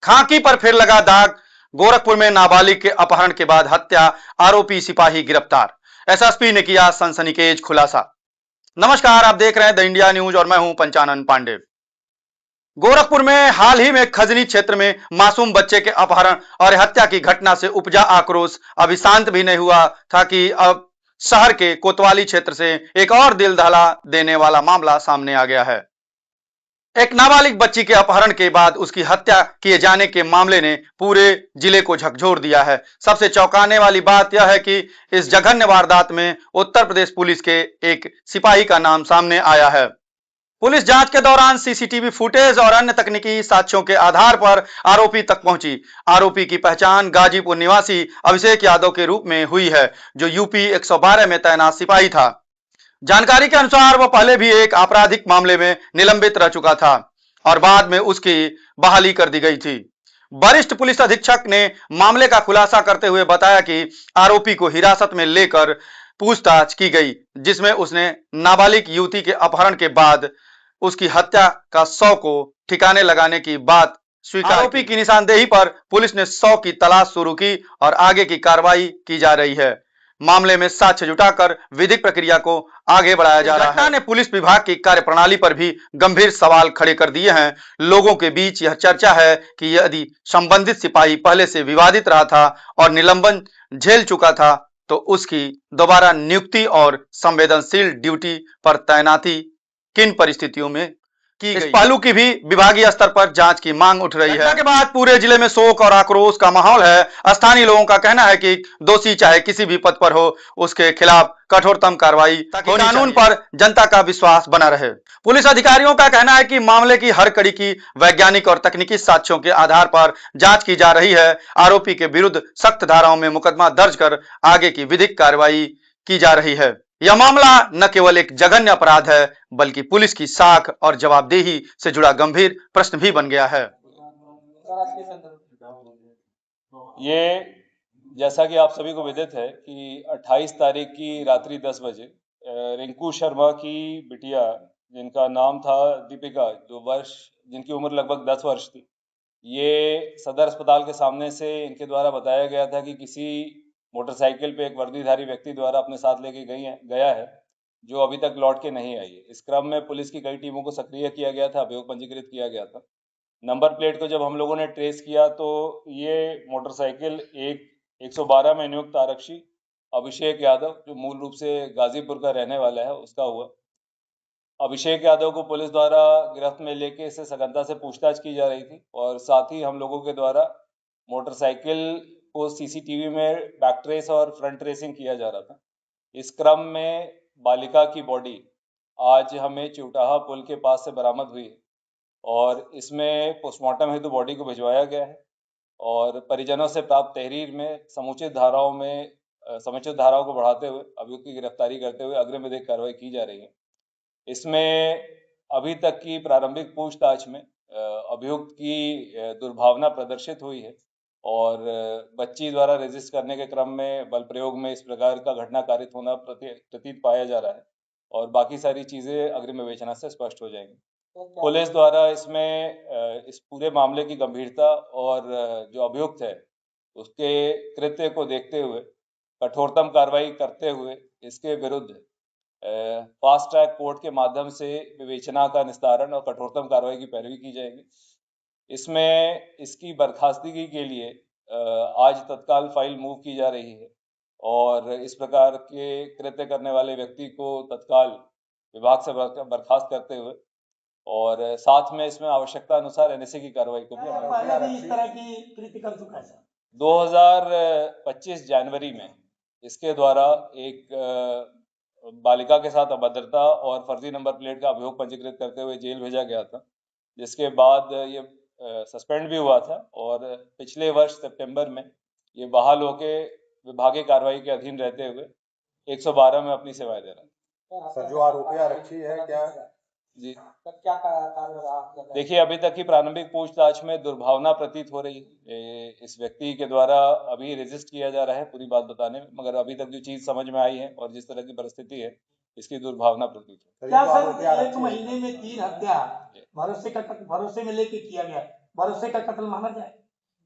खाकी पर फिर लगा दाग। गोरखपुर में नाबालिग के अपहरण के बाद हत्या, आरोपी सिपाही गिरफ्तार। एसएसपी ने किया सनसनीखेज खुलासा। नमस्कार, आप देख रहे हैं द इंडिया न्यूज और मैं हूं पंचानन पांडे। गोरखपुर में हाल ही में खजनी क्षेत्र में मासूम बच्चे के अपहरण और हत्या की घटना से उपजा आक्रोश अभी शांत भी नहीं हुआ था कि अब शहर के कोतवाली क्षेत्र से एक और दिल दहला देने वाला मामला सामने आ गया है। एक नाबालिग बच्ची के अपहरण के बाद उसकी हत्या किए जाने के मामले ने पूरे जिले को झकझोर दिया है। सबसे चौंकाने वाली बात यह है कि इस जघन्य वारदात में उत्तर प्रदेश पुलिस के एक सिपाही का नाम सामने आया है। पुलिस जांच के दौरान सीसीटीवी फुटेज और अन्य तकनीकी साक्ष्यों के आधार पर आरोपी तक पहुंची। आरोपी की पहचान गाजीपुर निवासी अभिषेक यादव के रूप में हुई है, जो यूपी 112 में तैनात सिपाही था। जानकारी के अनुसार वह पहले भी एक आपराधिक मामले में निलंबित रह चुका था और बाद में उसकी बहाली कर दी गई थी। वरिष्ठ पुलिस अधीक्षक ने मामले का खुलासा करते हुए बताया कि आरोपी को हिरासत में लेकर पूछताछ की गई, जिसमें उसने नाबालिग युवती के अपहरण के बाद उसकी हत्या का शव को ठिकाने लगाने की बात स्वीकार। आरोपी की निशानदेही पर पुलिस ने शव की तलाश शुरू की और आगे की कार्रवाई की जा रही है। मामले में साक्ष्य जुटाकर विधिक प्रक्रिया को आगे बढ़ाया जा रहा है। घटना ने पुलिस विभाग की कार्यप्रणाली पर भी गंभीर सवाल खड़े कर दिए हैं। लोगों के बीच यह चर्चा है कि यदि संबंधित सिपाही पहले से विवादित रहा था और निलंबन झेल चुका था, तो उसकी दोबारा नियुक्ति और संवेदनशील ड्यूटी पर तैनाती किन परिस्थितियों में की गई। इस पहलू की भी विभागीय स्तर पर जांच की मांग उठ रही है। घटना के बाद पूरे जिले में शोक और आक्रोश का माहौल है। स्थानीय लोगों का कहना है कि दोषी चाहे किसी भी पद पर हो, उसके खिलाफ कठोरतम कार्रवाई ताकि कानून पर जनता का विश्वास बना रहे। पुलिस अधिकारियों का कहना है कि मामले की हर कड़ी की वैज्ञानिक और तकनीकी साक्ष्यों के आधार पर जांच की जा रही है। आरोपी के विरुद्ध सख्त धाराओं में मुकदमा दर्ज कर आगे की विधिक कार्रवाई की जा रही है। यह मामला न केवल एक जघन्य अपराध है, बल्कि पुलिस की साख और जवाबदेही से जुड़ा गंभीर प्रश्न भी बन गया है। ये जैसा कि आप सभी को विदित है कि 28 तारीख की रात्रि 10 बजे रिंकू शर्मा की बिटिया, जिनका नाम था दीपिका, जिनकी उम्र लगभग 10 वर्ष थी, ये सदर अस्पताल के सामने से इनके द्वारा बताया गया था कि किसी मोटरसाइकिल पे एक वर्दीधारी व्यक्ति द्वारा अपने साथ लेके गया है, जो अभी तक लौट के नहीं आई है। इस क्रम में पुलिस की कई टीमों को सक्रिय किया गया था, अभियोग पंजीकृत किया गया था। नंबर प्लेट को जब हम लोगों ने ट्रेस किया तो ये मोटरसाइकिल एक 112 में नियुक्त आरक्षी अभिषेक यादव, जो मूल रूप से गाजीपुर का रहने वाला है, उसका हुआ। अभिषेक यादव को पुलिस द्वारा गिरफ्त में लेके इसे सघनता से पूछताछ की जा रही थी और साथ ही हम लोगों के द्वारा मोटरसाइकिल को सीसीटीवी में बैक ट्रेस और फ्रंट ट्रेसिंग किया जा रहा था। इस क्रम में बालिका की बॉडी आज हमें चिवटाहा पुल के पास से बरामद हुई है और इसमें पोस्टमार्टम हेतु बॉडी को भिजवाया गया है और परिजनों से प्राप्त तहरीर में समुचित धाराओं को बढ़ाते हुए अभियुक्त की गिरफ्तारी करते हुए अग्रिम विधिक कार्रवाई की जा रही है। इसमें अभी तक की प्रारंभिक पूछताछ में अभियुक्त की दुर्भावना प्रदर्शित हुई है और बच्ची द्वारा रेजिस्ट करने के क्रम में बल प्रयोग में इस प्रकार का घटना कारित होना प्रतीत पाया जा रहा है और बाकी सारी चीजें अग्रिम विवेचना से स्पष्ट हो जाएंगी। पुलिस द्वारा इसमें इस पूरे मामले की गंभीरता और जो अभियुक्त है उसके कृत्य को देखते हुए कठोरतम कार्रवाई करते हुए इसके विरुद्ध फास्ट ट्रैक कोर्ट के माध्यम से विवेचना का निस्तारण और कठोरतम कार्रवाई की पैरवी की जाएगी। इसमें इसकी बर्खास्तगी के लिए आज तत्काल फाइल मूव की जा रही है और इस प्रकार के कृत्य करने वाले व्यक्ति को तत्काल विभाग से बर्खास्त करते हुए और साथ में इसमें आवश्यकता अनुसार एनएसए की कार्रवाई को भी इस तरह की कृत्य कर चुका है। 2025 जनवरी में इसके द्वारा एक बालिका के साथ अभद्रता और फर्जी नंबर प्लेट का अभियोग पंजीकृत करते हुए जेल भेजा गया था, जिसके बाद ये सस्पेंड भी हुआ था और पिछले वर्ष सितंबर में ये बहाल होके विभागीय कार्रवाई के अधीन रहते हुए 112 में अपनी सेवाएं दे रहा है। सर, जो आरोपी आरक्षी है क्या जी क्या कार्य रहा? देखिए, अभी तक की प्रारंभिक पूछताछ में दुर्भावना प्रतीत हो रही है इस व्यक्ति के द्वारा। अभी रेजिस्ट किया जा रहा है पूरी बात बताने में, मगर अभी तक जो चीज समझ में आई है और जिस तरह की परिस्थिति है इसकी दुर्भावना प्रतीत है। क्या सर, एक महीने में 3 हत्या भरोसे में लेके किया गया, भरोसे का कत्ल माना जाए?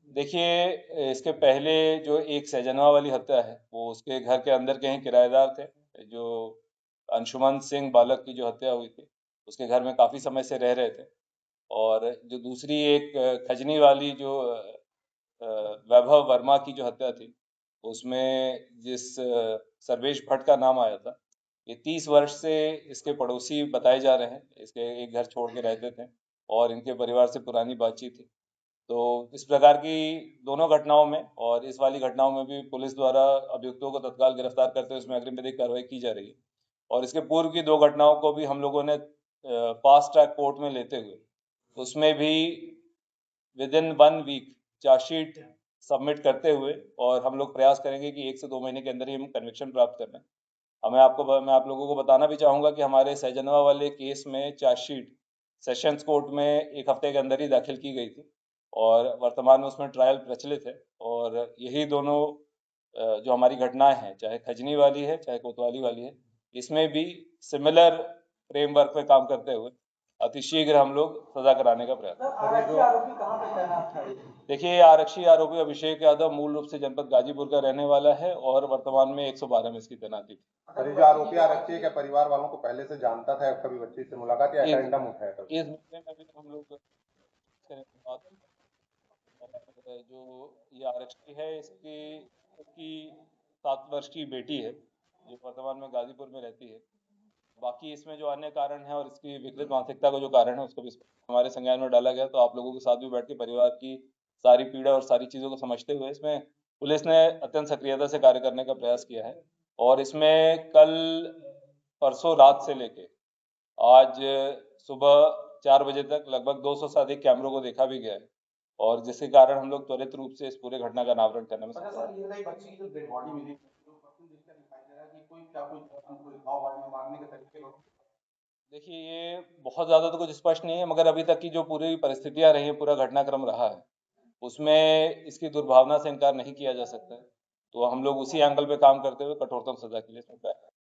देखिए, इसके पहले जो एक सहजनवा वाली हत्या है वो उसके घर के अंदर के ही किराएदार थे। जो अंशुमन सिंह बालक की जो हत्या हुई थी उसके घर में काफी समय से रह रहे थे। और जो दूसरी एक खजनी वाली जो वैभव वर्मा की जो हत्या थी उसमें जिस सर्वेश भट्ट का नाम आया था, ये 30 वर्ष से इसके पड़ोसी बताए जा रहे हैं। इसके एक घर छोड़ के रहते थे और इनके परिवार से पुरानी बातचीत थी। तो इस प्रकार की दोनों घटनाओं में और इस वाली घटनाओं में भी पुलिस द्वारा अभियुक्तों को तत्काल गिरफ्तार करते हुए इसमें अग्रिम विधिक कार्रवाई की जा रही है। और इसके पूर्व की दो घटनाओं को भी हम लोगों ने फास्ट ट्रैक कोर्ट में लेते हुए उसमें भी within 1 week chargesheet submit करते हुए, और हम लोग प्रयास करेंगे कि 1 से 2 महीने के अंदर ही हम कन्विक्शन प्राप्त कर लें। मैं आप लोगों को बताना भी चाहूँगा कि हमारे सहजनवा वाले केस में चार्जशीट सेशंस कोर्ट में 1 हफ्ते के अंदर ही दाखिल की गई थी और वर्तमान में उसमें ट्रायल प्रचलित है। और यही दोनों जो हमारी घटनाएं हैं, चाहे खजनी वाली है चाहे कोतवाली वाली है, इसमें भी सिमिलर फ्रेमवर्क पे काम करते हुए अतिशीघ्र हम लोग सजा कराने का प्रयास। आरक्षी आरोपी कहाँ पे तैनात था? देखिए, ये आरक्षी आरोपी अभिषेक यादव मूल रूप से जनपद गाजीपुर का रहने वाला है और वर्तमान में 112 में इसकी तैनाती थी। सर, ये जो आरोपी आरक्षी है, क्या परिवार वालों को पहले से जानता था, कभी बच्ची से मुलाकात या एटेंडम उठाया था? इस मुद्दे में भी हम लोग बात, और जो ये आरक्षी है इसकी 7 वर्ष की बेटी है जो वर्तमान में गाजीपुर में रहती है। बाकी इसमें जो अन्य कारण है और इसकी विकृत मानसिकता का जो कारण है उसको भी हमारे संज्ञान में डाला गया। तो आप लोगों के साथ भी बैठ के परिवार की सारी पीड़ा और सारी चीज़ों को समझते हुए इसमें पुलिस ने अत्यंत सक्रियता से कार्य करने का प्रयास किया है। और इसमें कल परसों रात से लेके आज सुबह 4 बजे तक लगभग 200 से अधिक कैमरों को देखा भी गया है, और जिसके कारण हम लोग त्वरित रूप से इस पूरे घटना का अनावरण करने में सफल सर, ये बच्ची की जो डेड बॉडी मिली, जो पत्नी जिसका दिखाई दे रहा है कि कोई घाव मारने के तरीके लोग। देखिए, ये बहुत ज़्यादा तो कुछ स्पष्ट नहीं है, मगर अभी तक की जो पूरी परिस्थितियां रही हैं, पूरा घटनाक्रम रहा है, उसमें इसकी दुर्भावना से इनकार नहीं किया जा सकता है। तो हम लोग उसी एंगल पे काम करते हुए कठोरतम सजा के लिए